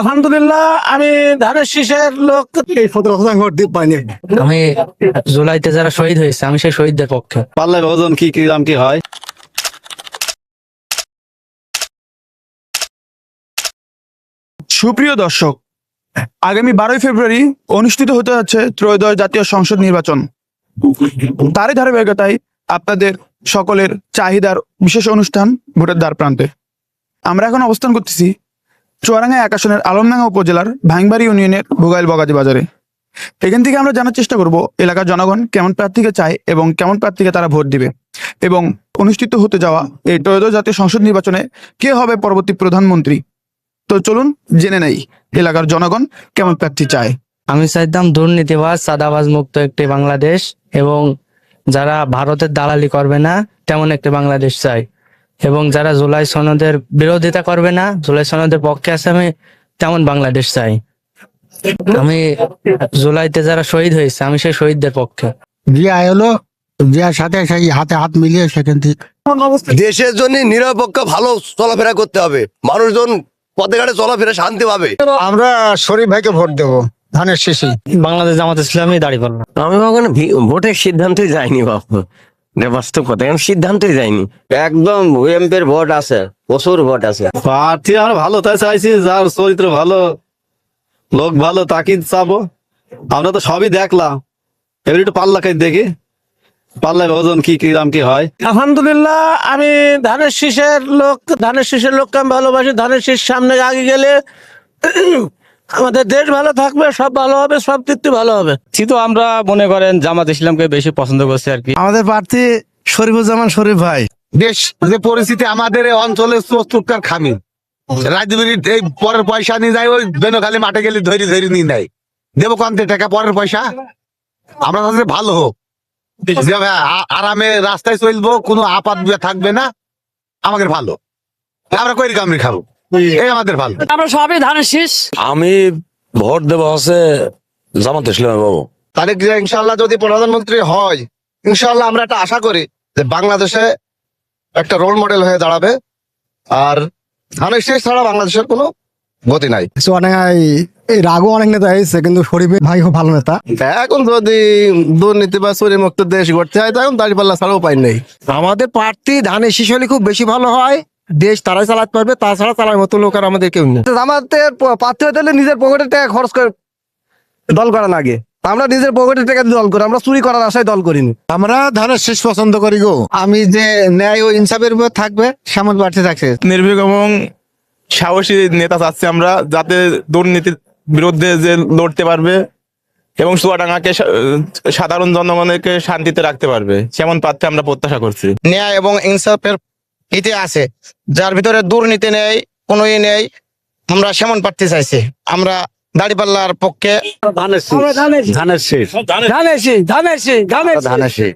আলহামদুলিল্লাহ আমি ধানের শীষের লোক। এই 17 ভোট দিয়ে পাইনি। আমি জুলাইতে যারা শহীদ হয়েছে আমি সেই শহীদদের পক্ষে। পাল্লায় ওজন কি দাম কি হয়? সুপ্রিয় দর্শক, আগামী 12 ফেব্রুয়ারি অনুষ্ঠিত হতে যাচ্ছে ত্রয়োদশ জাতীয় সংসদ নির্বাচন। তারই ধারাবাহিকতায় আপনাদের সকলের চাহিদার বিশেষ অনুষ্ঠান ভোটের দ্বার প্রান্তে। আমরা এখন অবস্থান করতেছি চুয়াডাঙ্গা 1 আসনের আলমডাঙ্গা উপজেলার ভাঙবাড়ি ইউনিয়নের ভোগাইল বগাজি বাজারে। এখান থেকে আমরা জানার চেষ্টা করব এলাকার জনগণ কেমন প্রার্থীকে চায় এবং কেমন প্রার্থীকে তারা ভোট দিবে, এবং অনুষ্ঠিত হতে যাওয়া এই ত্রয়োদশ জাতীয় সংসদ নির্বাচনে কে হবে পরবর্তী প্রধানমন্ত্রী। তো চলুন জেনে নেই এলাকার জনগণ কেমন প্রার্থী চায়। আমি চাইতাম দুর্নীতিবাজ চাঁদাবাজ মুক্ত একটি বাংলাদেশ, এবং যারা ভারতের দালালি করবে না তেমন একটি বাংলাদেশ চাই, এবং যারা জুলাই সনদের বিরোধিতা করবে না, জুলাই সনদের পক্ষে আছে, আমি তেমন বাংলাদেশ চাই। আমি জুলাইতে যারা শহীদ হয়েছে আমি সেই শহীদদের পক্ষে। জিয়া এলো, জিয়ার সাথে সেই হাতে হাত মিলিয়ে সেখান থেকে দেশের জন্য নিরপেক্ষ ভালো চলাফেরা করতে হবে, মানুষজন পথে ঘাটে চলাফেরা শান্তি পাবে। আমরা শরীফ ভাইকে ভোট দেবো ধানের শীষে। বাংলাদেশ জামাত ইসলামী দাঁড়িপাল্লা। আমি কখনো ভোটের সিদ্ধান্তে যাইনি বাবু, বাস্তব কথা, এখন সিদ্ধান্তে যাইনি। একদম হুএমপির ভোট আছে, প্রচুর ভোট আছে। প্রার্থী আমরা ভালো তাই চাইছি, যার চরিত্র ভালো, লোক ভালো তাকে চাবো। আমরা তো সবই দেখলাম, এবার একটু পাল্লা খাই দেখি পাল্লায় ওজন কি দাম কি হয়। আলহামদুলিল্লাহ আমি ধানের শীষের লোক। ধানের শীষের লোককে আমি ভালোবাসি। ধানের শীষ সামনে আগে গেলে আমাদের দেশ ভালো থাকবে, সব ভালো হবে, সব দিক থেকে ভালো হবে। তো আমরা মনে করেন জামাত ইসলামকে বেশি পছন্দ করছি আর কি। আমাদের প্রার্থী শরীফুজ্জামান শরীফ ভাই। দেশ যে পরিস্থিতি আমাদের এই অঞ্চলে চতুর্কার খামি, রাজনীতির এই পরের পয়সা নিয়ে যায়, ওই বেনখালি মাঠে গেলে ধরে ধরে নিয়ে নেয়, দেবো কান্তে টাকা পরের পয়সা। আমরা তাদের ভালো হোক, যে আরামে রাস্তায় চলবো, কোনো আপাত থাকবে না, আমাদের ভালো, আমরা কই কামড়ি খাবো, এই আমাদের ভালো। আমরা সবই ধানের শীষ। আমি ভোট দেবো হচ্ছে জামাত ইসলামী বাবু। তারেক জিয়া ইনশাল্লাহ যদি প্রধানমন্ত্রী হয়, ইনশাল্লাহ আমরা একটা আশা করি যে বাংলাদেশে একটা রোল মডেল হয়ে দাঁড়াবে। আর ধানের শীষ ছাড়া বাংলাদেশের কোনো গতি নাই। এই রাগও অনেক নেতা এসেছে, কিন্তু শরীফের ভাই খুব ভালো নেতা। এখন যদি দুর্নীতি বা চুরি মুক্ত দেশ গড়তে হয়, তখন দাঁড়িপাল্লা ছাড়া উপায় নেই। আমাদের প্রার্থী ধানের শীষ হলে খুব বেশি ভালো হয়, দেশ তারাই চালাতে পারবে, তাছাড়া চালার মতো লোক আর আমাদের কেউ নেই। আমাদের প্রার্থী হতে হলে নিজের পকেটের টাকা খরচ করে দল করা লাগে। আমরা নিজের পকেটের টাকা দল করি, আমরা চুরি করার আশায় দল করিনি। আমরা ধানের শীষ পছন্দ করি গো। আমি যে ন্যায় ও ইনসাফের উপর থাকবে সেমন প্রার্থী থাকছে। নির্ভীক এবং সাহসী নেতা চাচ্ছি আমরা, যাতে দুর্নীতির বিরুদ্ধে যে লড়তে পারবে এবং চুয়াডাঙ্গাকে সাধারণ জনগণকে শান্তিতে রাখতে পারবে, সেমন প্রার্থী আমরা প্রত্যাশা করছি। ন্যায় এবং ইনসাফের ইতি আছে, যার ভিতরে দুর্নীতি নেই, কোনো নেই, আমরা সেমন প্রার্থী চাইছি। আমরা দাঁড়িপাল্লার পক্ষে ধানের শীষ, ধানের শীষ, ধানের শীষ, ধানের শীষ, ধানের শীষ। ধানের শীষ।